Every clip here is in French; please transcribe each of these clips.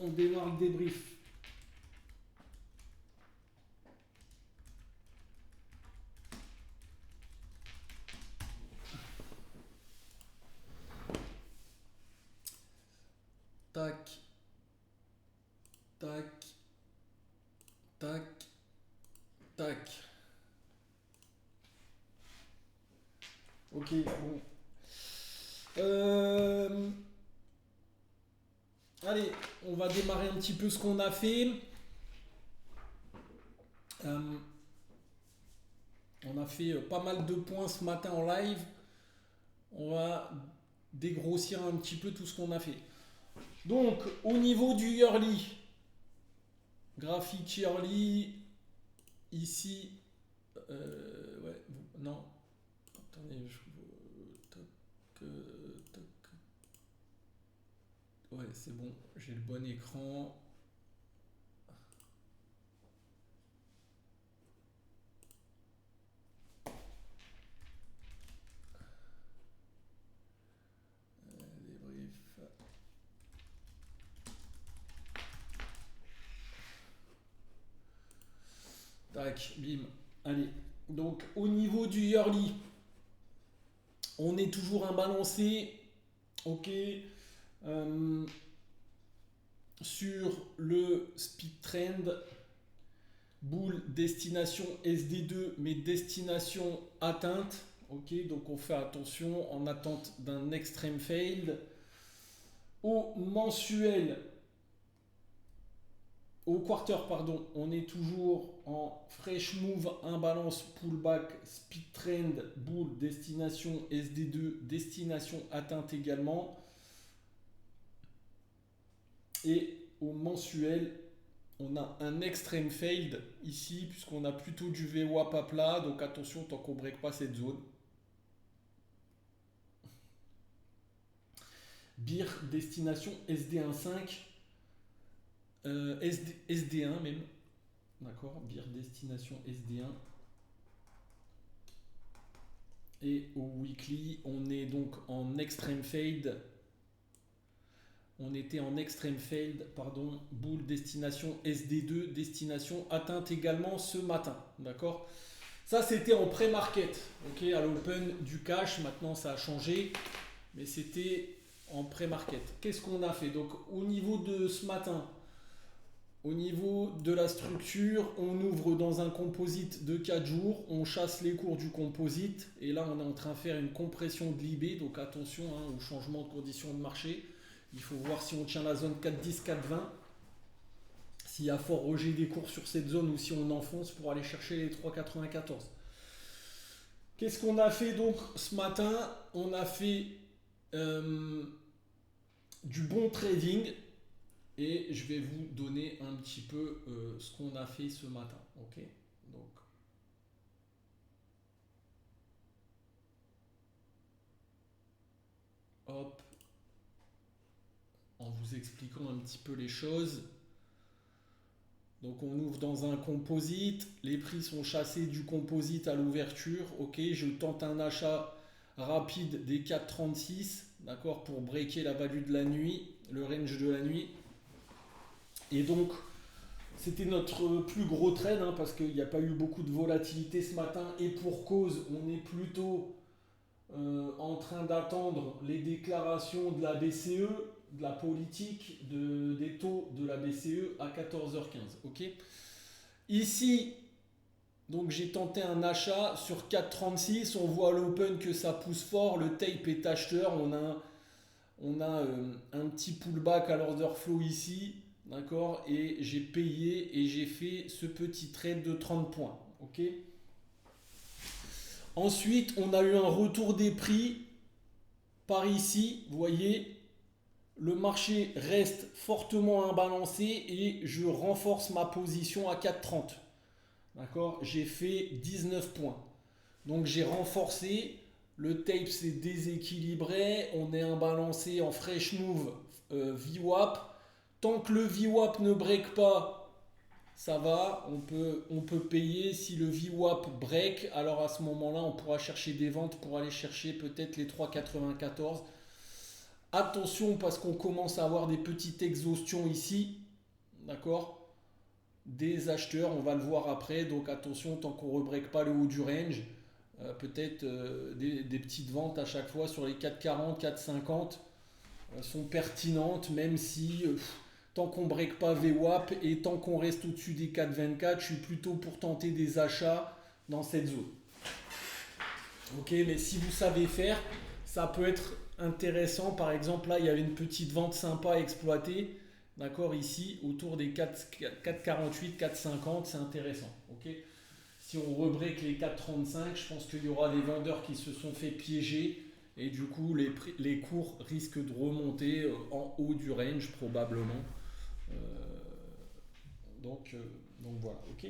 on démarre le débrief. Tac, tac, tac, tac. Ok, bon. Allez, on va démarrer un petit peu ce qu'on a fait. Euh, on a fait pas mal de points ce matin en live. On va dégrossir un petit peu tout ce qu'on a fait. Donc, au niveau du yearly, graphique yearly, ici, ouais, non, attendez, toc, toc. Ouais, c'est bon, j'ai le bon écran. Débrief. Tac, bim. Allez, donc au niveau du yearly, on est toujours imbalancé. Ok. Euh, sur le speed trend, boule destination SD2, mais destination atteinte. Ok, donc on fait attention en attente d'un extreme fail. Au mensuel, au quarter, pardon, on est toujours en fresh move, imbalance, pullback, speed trend, boule, destination SD2, destination atteinte également. Et au mensuel, on a un extreme failed ici, puisqu'on a plutôt du VWAP à plat, donc attention tant qu'on ne break pas cette zone. BIR, destination SD1.5, SD1 même, d'accord, BIR, destination SD1. Et au weekly, on est donc en extreme fade. On était en extreme fade, pardon, boule destination SD2, destination atteinte également ce matin, d'accord. Ça c'était en pré-market, ok, à l'open du cash. Maintenant ça a changé, mais c'était en pré-market. Qu'est-ce qu'on a fait? Donc au niveau de ce matin, au niveau de la structure, on ouvre dans un composite de 4 jours, on chasse les cours du composite, et là on est en train de faire une compression de l'IB, donc attention au changement de conditions de marché. Il faut voir si on tient la zone 4,10, 4,20, s'il y a fort rejet des cours sur cette zone ou si on enfonce pour aller chercher les 3,94. Qu'est-ce qu'on a fait donc ce matin? On a fait du bon trading. Et je vais vous donner un petit peu ce qu'on a fait ce matin. Ok. Donc, hop, en vous expliquant un petit peu les choses. Donc, on ouvre dans un composite. Les prix sont chassés du composite à l'ouverture. Ok. Je tente un achat rapide des 4,36. D'accord. Pour breaker la value de la nuit, le range de la nuit. Et donc, c'était notre plus gros trade parce qu'il n'y a pas eu beaucoup de volatilité ce matin. Et pour cause, on est plutôt en train d'attendre les déclarations de la BCE, de la politique des taux de la BCE à 14h15. Ok. Ici, donc j'ai tenté un achat sur 4,36. On voit à l'open que ça pousse fort. Le tape est acheteur. On a un petit pullback à l'order flow ici. D'accord. Et j'ai payé et j'ai fait ce petit trade de 30 points. Ok. Ensuite, on a eu un retour des prix par ici. Vous voyez, le marché reste fortement imbalancé et je renforce ma position à 4,30. D'accord. J'ai fait 19 points. Donc j'ai renforcé. Le tape s'est déséquilibré. On est imbalancé en fresh move VWAP. Tant que le VWAP ne break pas, ça va, on peut payer. Si le VWAP break, alors à ce moment-là, on pourra chercher des ventes pour aller chercher peut-être les 3,94 Attention parce qu'on commence à avoir des petites exhaustions ici, d'accord? Des acheteurs, on va le voir après, donc attention tant qu'on ne rebreak pas le haut du range, peut-être des petites ventes à chaque fois sur les 4,40, 4,50 sont pertinentes, même si tant qu'on ne break pas VWAP et tant qu'on reste au-dessus des 4,24, je suis plutôt pour tenter des achats dans cette zone. Ok, mais si vous savez faire, ça peut être intéressant. Par exemple, là, il y avait une petite vente sympa à exploiter. D'accord, ici, autour des 4,48, 4,50, c'est intéressant. Ok, si on rebreak les 4,35, je pense qu'il y aura des vendeurs qui se sont fait piéger. Et du coup, les cours risquent de remonter en haut du range probablement. Euh, donc voilà, ok.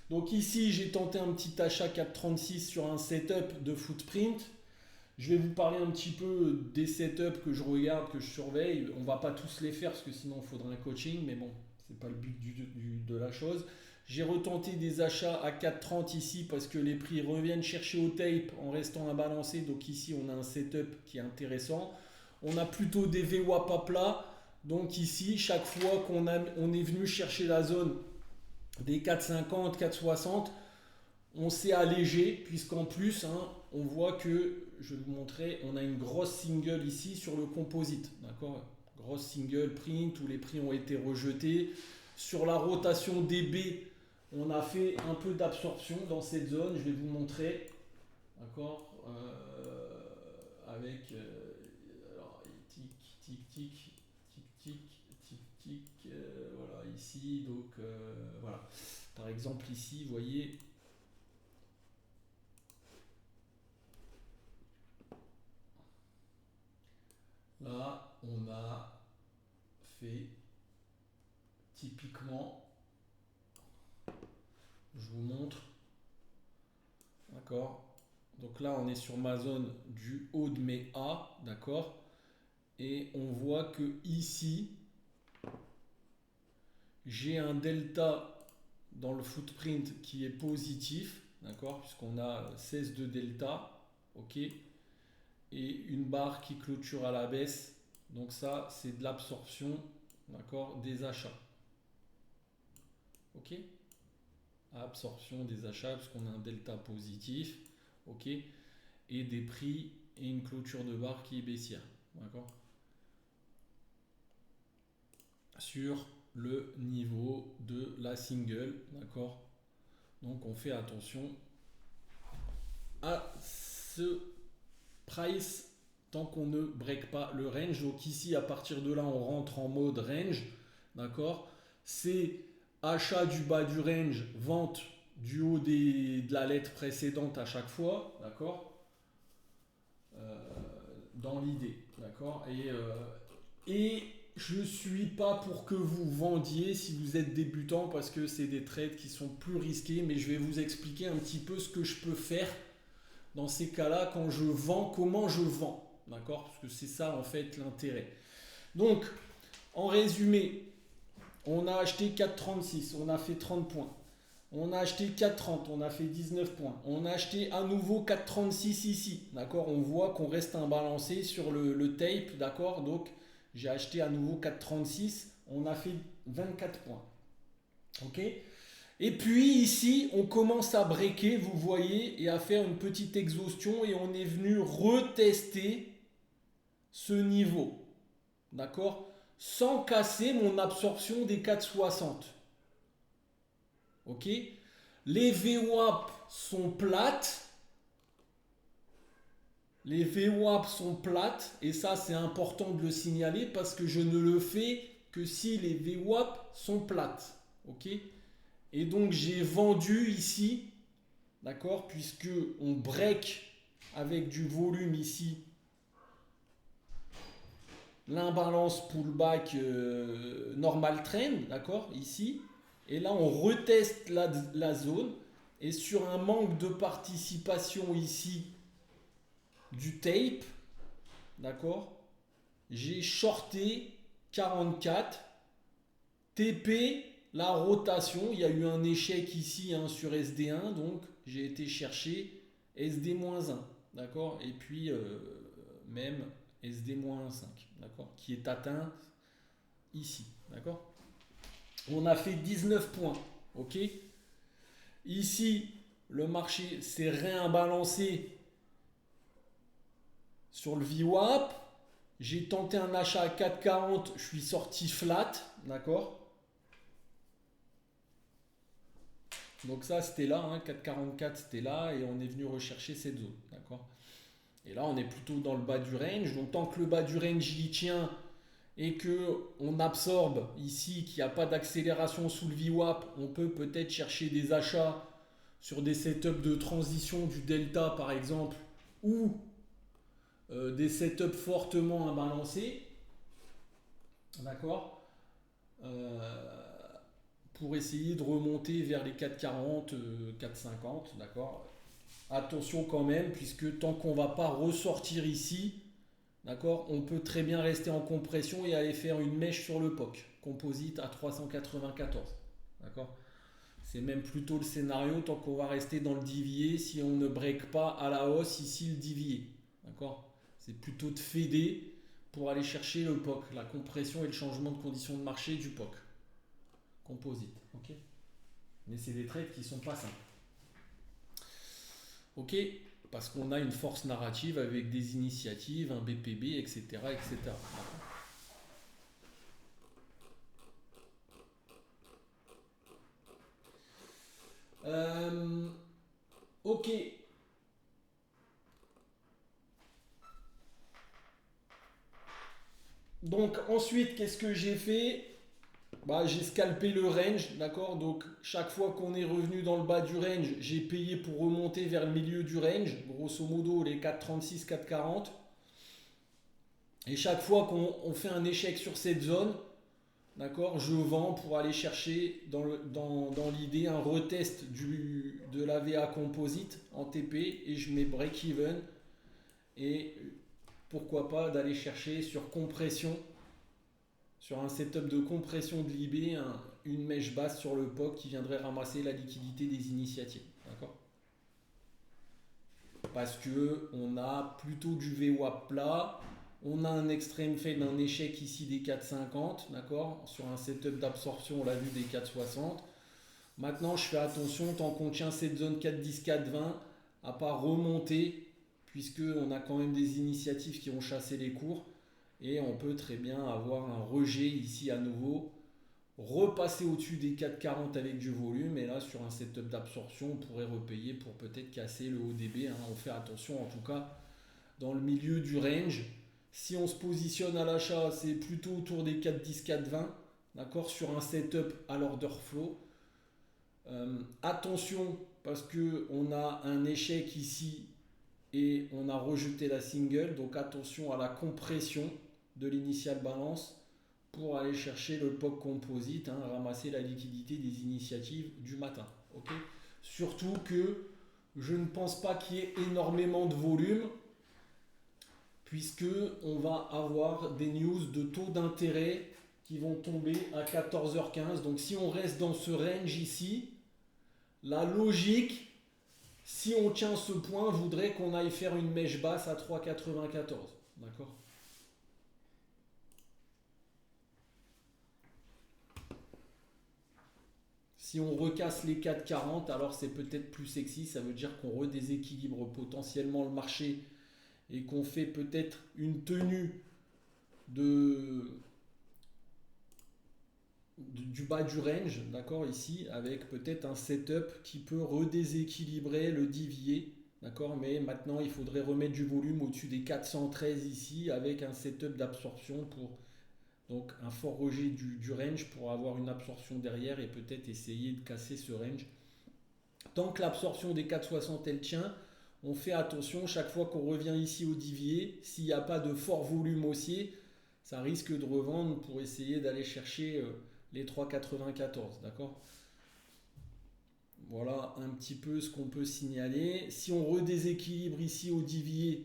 Donc ici, j'ai tenté un petit achat 4,36 sur un setup de footprint. Je vais vous parler un petit peu des setups que je regarde, que je surveille. On ne va pas tous les faire parce que sinon il faudrait un coaching, mais bon, ce n'est pas le but de la chose. J'ai retenté des achats à 4,30 ici parce que les prix reviennent chercher au tape en restant à balancer. Donc ici, on a un setup qui est intéressant. On a plutôt des VWAP à plat. Donc ici, chaque fois on est venu chercher la zone des 4,50, 4,60, on s'est allégé puisqu'en plus, on voit que, je vais vous montrer, on a une grosse single ici sur le composite. D'accord, grosse single print où les prix ont été rejetés. Sur la rotation DB, on a fait un peu d'absorption dans cette zone. Je vais vous montrer. D'accord, avec alors, tic, tic, tic, tic, tic, tic, tic, voilà, ici. Donc, voilà. Par exemple, ici, vous voyez, là, on a fait typiquement, je vous montre, d'accord. Donc là, on est sur ma zone du haut de mes A, d'accord. Et on voit que ici, j'ai un delta dans le footprint qui est positif, d'accord, puisqu'on a 16 de delta, ok, et une barre qui clôture à la baisse. Donc ça, c'est de l'absorption, d'accord, des achats. Ok, absorption des achats parce qu'on a un delta positif, ok, et des prix et une clôture de barre qui est baissière, d'accord, sur le niveau de la single, d'accord. Donc on fait attention à ce price tant qu'on ne break pas le range. Donc ici, à partir de là, on rentre en mode range, d'accord. C'est achat du bas du range, vente du haut de la lettre précédente à chaque fois, d'accord, dans l'idée, d'accord. Et je suis pas pour que vous vendiez si vous êtes débutant parce que c'est des trades qui sont plus risqués, mais je vais vous expliquer un petit peu ce que je peux faire dans ces cas-là quand je vends, comment je vends, d'accord, parce que c'est ça en fait l'intérêt. Donc, en résumé, on a acheté 4,36, on a fait 30 points. On a acheté 4,30, on a fait 19 points. On a acheté à nouveau 4,36 ici, d'accord. On voit qu'on reste imbalancé sur le tape, d'accord. Donc, j'ai acheté à nouveau 4,36, on a fait 24 points. Ok. Et puis ici, on commence à breaker, vous voyez, et à faire une petite exhaustion et on est venu retester ce niveau, d'accord, sans casser mon absorption des 4,60. Ok, les VWAP sont plates. Les VWAP sont plates et ça c'est important de le signaler parce que je ne le fais que si les VWAP sont plates. Ok, et donc j'ai vendu ici, d'accord, puisque on break avec du volume ici l'imbalance pullback normal trend, d'accord, ici. Et là, on reteste la zone. Et sur un manque de participation ici du tape, d'accord, j'ai shorté 44, TP, la rotation. Il y a eu un échec ici sur SD1, donc j'ai été chercher SD-1, d'accord, et puis même SD-5, d'accord, qui est atteint ici, d'accord. On a fait 19 points, ok. Ici, le marché s'est réimbalancé sur le VWAP. J'ai tenté un achat à 4,40, je suis sorti flat, d'accord. Donc ça, c'était là, hein, 4,44, c'était là, et on est venu rechercher cette zone, d'accord. Et là, on est plutôt dans le bas du range. Donc tant que le bas du range il y tient et que on absorbe ici, qu'il n'y a pas d'accélération sous le VWAP, on peut peut-être chercher des achats sur des setups de transition du delta par exemple, ou des setups fortement imbalancés, d'accord, pour essayer de remonter vers les 4,40, 4,50, d'accord. Attention quand même, puisque tant qu'on ne va pas ressortir ici, d'accord, on peut très bien rester en compression et aller faire une mèche sur le POC, composite à 394, d'accord. C'est même plutôt le scénario tant qu'on va rester dans le DVA si on ne break pas à la hausse ici le DVA, d'accord. C'est plutôt de fader pour aller chercher le POC, la compression et le changement de conditions de marché du POC, composite, ok. Mais c'est des trades qui sont pas simples. Ok, parce qu'on a une force narrative avec des initiatives, un BPB, etc. etc. Ok. Donc ensuite, qu'est-ce que j'ai fait? Bah, j'ai scalpé le range, d'accord. Donc chaque fois qu'on est revenu dans le bas du range, j'ai payé pour remonter vers le milieu du range, grosso modo les 4,36, 4,40. Et chaque fois qu'on fait un échec sur cette zone, d'accord, je vends pour aller chercher dans l'idée un retest de la VA composite en TP et je mets break-even et pourquoi pas d'aller chercher sur compression, sur un setup de compression de l'IB, une mèche basse sur le POC qui viendrait ramasser la liquidité des initiatives. D'accord. Parce que on a plutôt du VWAP plat, on a un extrême fait d'un échec ici des 4,50, d'accord, sur un setup d'absorption, on l'a vu des 4,60. Maintenant, je fais attention tant qu'on tient cette zone 4,10, 4,20 à pas remonter, puisque on a quand même des initiatives qui ont chassé les cours et on peut très bien avoir un rejet ici à nouveau, repasser au-dessus des 4,40 avec du volume et là sur un setup d'absorption on pourrait repayer pour peut-être casser le ODB, hein. On fait attention en tout cas dans le milieu du range. Si on se positionne à l'achat, c'est plutôt autour des 4,10, 4,20, d'accord, sur un setup à l'order flow. Attention parce que on a un échec ici et on a rejeté la single, donc attention à la compression de l'initial balance pour aller chercher le POC composite, hein, ramasser la liquidité des initiatives du matin. Okay, surtout que je ne pense pas qu'il y ait énormément de volume puisque on va avoir des news de taux d'intérêt qui vont tomber à 14h15. Donc si on reste dans ce range ici, la logique, si on tient ce point, voudrait qu'on aille faire une mèche basse à 3,94. D'accord. Si on recasse les 4,40, alors c'est peut-être plus sexy. Ça veut dire qu'on redéséquilibre potentiellement le marché et qu'on fait peut-être une tenue de, du bas du range, d'accord, ici, avec peut-être un setup qui peut redéséquilibrer le DVA, d'accord, mais maintenant il faudrait remettre du volume au-dessus des 413 ici, avec un setup d'absorption pour, donc un fort rejet du range pour avoir une absorption derrière et peut-être essayer de casser ce range. Tant que l'absorption des 460 elle tient, on fait attention chaque fois qu'on revient ici au DVA, s'il n'y a pas de fort volume haussier, ça risque de revendre pour essayer d'aller chercher les 3,94, d'accord. Voilà un petit peu ce qu'on peut signaler. Si on redéséquilibre ici au DVA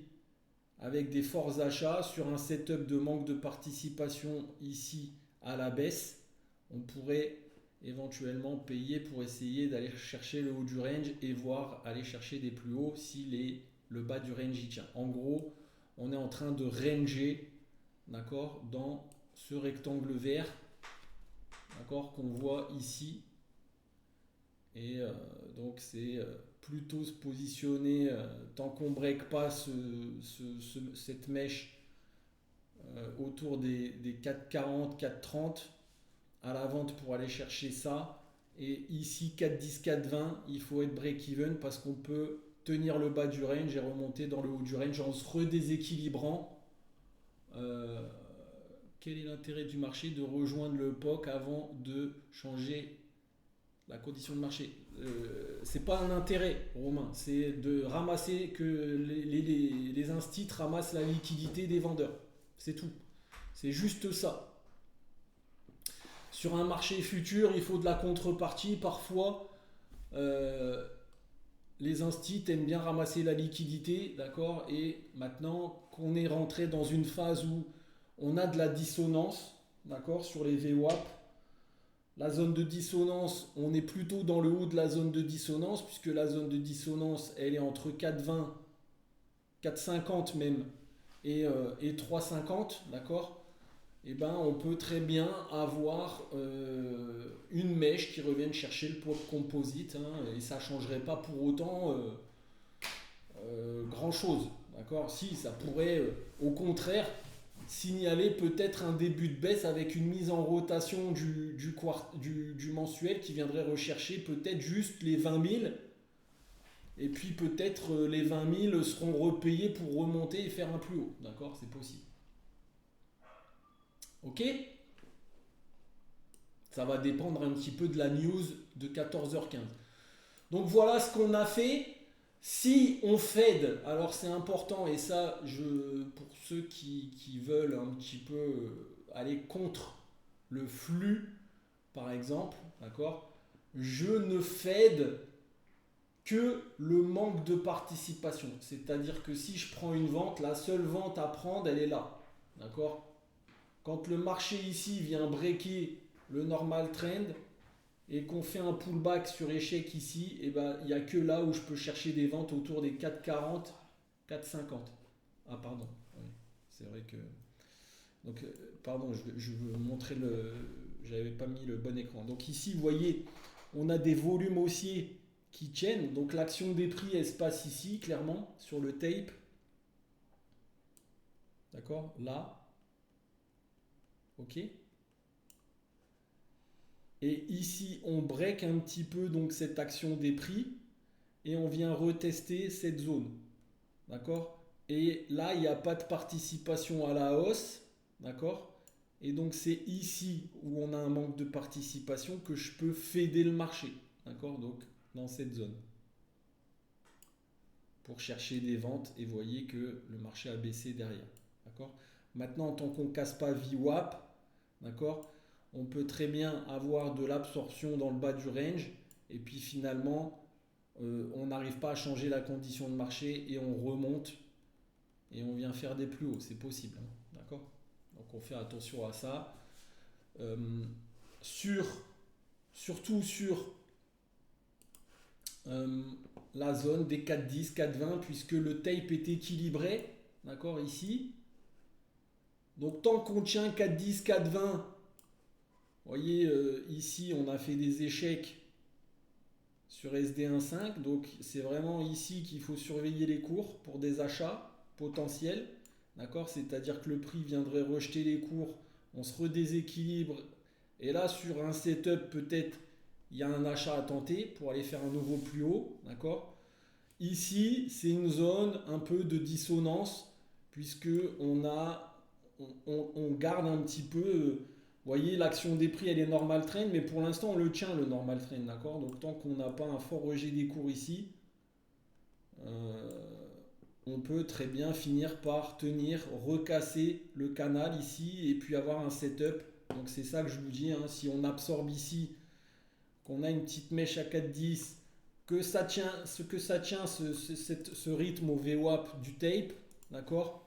avec des forts achats sur un setup de manque de participation ici à la baisse, on pourrait éventuellement payer pour essayer d'aller chercher le haut du range et voir aller chercher des plus hauts si le bas du range y tient. En gros, on est en train de ranger, d'accord, dans ce rectangle vert, d'accord, qu'on voit ici. Et donc c'est plutôt se positionner tant qu'on ne break pas cette mèche autour des 4,40, 4,30 à la vente pour aller chercher ça. Et ici 4,10, 4,20, il faut être break-even parce qu'on peut tenir le bas du range et remonter dans le haut du range en se redéséquilibrant. Quel est l'intérêt du marché de rejoindre le POC avant de changer la condition de marché? C'est pas un intérêt, Romain, c'est de ramasser que les instits ramassent la liquidité des vendeurs. C'est tout. C'est juste ça. Sur un marché futur, il faut de la contrepartie. Parfois, les instits aiment bien ramasser la liquidité, d'accord. Et maintenant qu'on est rentré dans une phase où on a de la dissonance, d'accord, sur les VWAP, la zone de dissonance, on est plutôt dans le haut de la zone de dissonance, puisque la zone de dissonance, elle est entre 4,20, 4,50 même, et 3,50, d'accord. Et ben, on peut très bien avoir une mèche qui revienne chercher le poids composite, hein, et ça ne changerait pas pour autant grand chose, d'accord. Si, ça pourrait au contraire signaler peut-être un début de baisse avec une mise en rotation du mensuel qui viendrait rechercher peut-être juste les 20 000. Et puis peut-être les 20 000 seront repayés pour remonter et faire un plus haut. D'accord, c'est possible. Ok. Ça va dépendre un petit peu de la news de 14h15. Donc voilà ce qu'on a fait. Si on fade, alors c'est important, et ça, pour ceux qui veulent un petit peu aller contre le flux, par exemple, d'accord, je ne fade que le manque de participation. C'est-à-dire que si je prends une vente, la seule vente à prendre, elle est là, d'accord. Quand le marché ici vient breaker le normal trend, et qu'on fait un pullback sur échec ici, et ben il n'y a que là où je peux chercher des ventes autour des 4,40, 4,50. Ah pardon, oui, c'est vrai que... Donc pardon, je veux montrer le... J'avais pas mis le bon écran. Donc ici, vous voyez, on a des volumes haussiers qui tiennent. Donc l'action des prix, elle se passe ici, clairement, sur le tape. D'accord, là. Ok. Et ici, on break un petit peu donc cette action des prix et on vient retester cette zone. D'accord. Et là, il n'y a pas de participation à la hausse. D'accord. Et donc, c'est ici où on a un manque de participation que je peux fader le marché. D'accord. Donc, dans cette zone. Pour chercher des ventes. Et vous voyez que le marché a baissé derrière. D'accord. Maintenant, tant qu'on ne casse pas VWAP, d'accord, on peut très bien avoir de l'absorption dans le bas du range. Et puis finalement, on n'arrive pas à changer la condition de marché et on remonte et on vient faire des plus hauts. C'est possible. Hein, d'accord. Donc on fait attention à ça. Surtout sur la zone des 4,10, 4,20 puisque le tape est équilibré. D'accord, ici. Donc tant qu'on tient 4,10, 4,20, vous voyez, ici, on a fait des échecs sur SD1.5. Donc, c'est vraiment ici qu'il faut surveiller les cours pour des achats potentiels. D'accord. C'est-à-dire que le prix viendrait rejeter les cours, on se redéséquilibre. Et là, sur un setup, peut-être, il y a un achat à tenter pour aller faire un nouveau plus haut. D'accord. Ici, c'est une zone un peu de dissonance puisque on garde un petit peu... Vous voyez, l'action des prix, elle est normal trend, mais pour l'instant, on le tient, le normal trend, d'accord. Donc, tant qu'on n'a pas un fort rejet des cours ici, on peut très bien finir par tenir, recasser le canal ici, et puis avoir un setup. Donc, c'est ça que je vous dis, hein, si on absorbe ici, qu'on a une petite mèche à 4,10, que ça tient ce rythme au VWAP du tape, d'accord.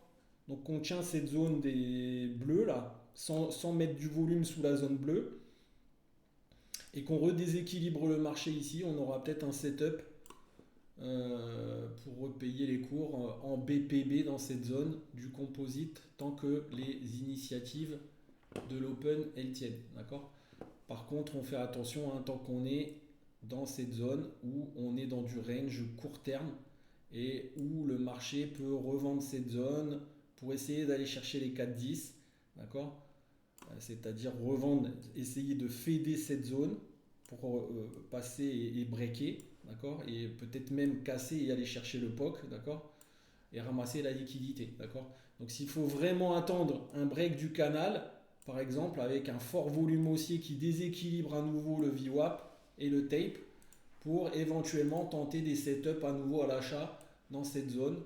Donc, on tient cette zone des bleus, là, sans mettre du volume sous la zone bleue, et qu'on redéséquilibre le marché ici, on aura peut-être un setup pour repayer les cours en BPB dans cette zone du composite tant que les initiatives de l'open elles tiennent. D'accord. Par contre, on fait attention tant qu'on est dans cette zone où on est dans du range court terme et où le marché peut revendre cette zone pour essayer d'aller chercher les 4,10. D'accord. C'est-à-dire revendre, essayer de fader cette zone pour passer et breaker, d'accord, et peut-être même casser et aller chercher le POC, d'accord, et ramasser la liquidité, d'accord. Donc s'il faut vraiment attendre un break du canal, par exemple avec un fort volume haussier qui déséquilibre à nouveau le VWAP et le tape, pour éventuellement tenter des setups à nouveau à l'achat dans cette zone,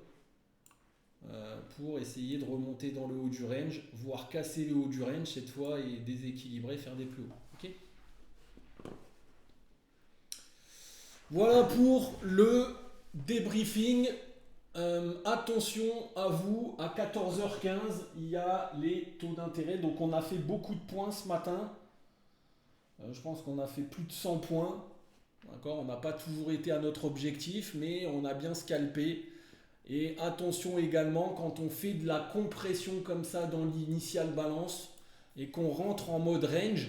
pour essayer de remonter dans le haut du range, voire casser le haut du range cette fois et déséquilibrer, faire des plus hauts. Okay. Voilà pour le débriefing. Attention à vous, à 14h15, il y a les taux d'intérêt. Donc on a fait beaucoup de points ce matin. Je pense qu'on a fait plus de 100 points. D'accord, on n'a pas toujours été à notre objectif, mais on a bien scalpé. Et attention également quand on fait de la compression comme ça dans l'initial balance et qu'on rentre en mode range,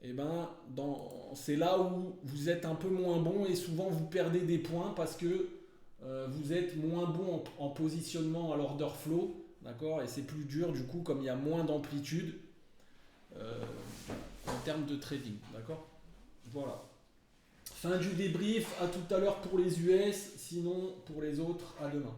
et ben c'est là où vous êtes un peu moins bon et souvent vous perdez des points parce que vous êtes moins bon en positionnement à l'order flow, d'accord, et c'est plus dur du coup comme il y a moins d'amplitude en termes de trading, d'accord. Voilà. Fin du débrief, à tout à l'heure pour les US, sinon pour les autres, à demain.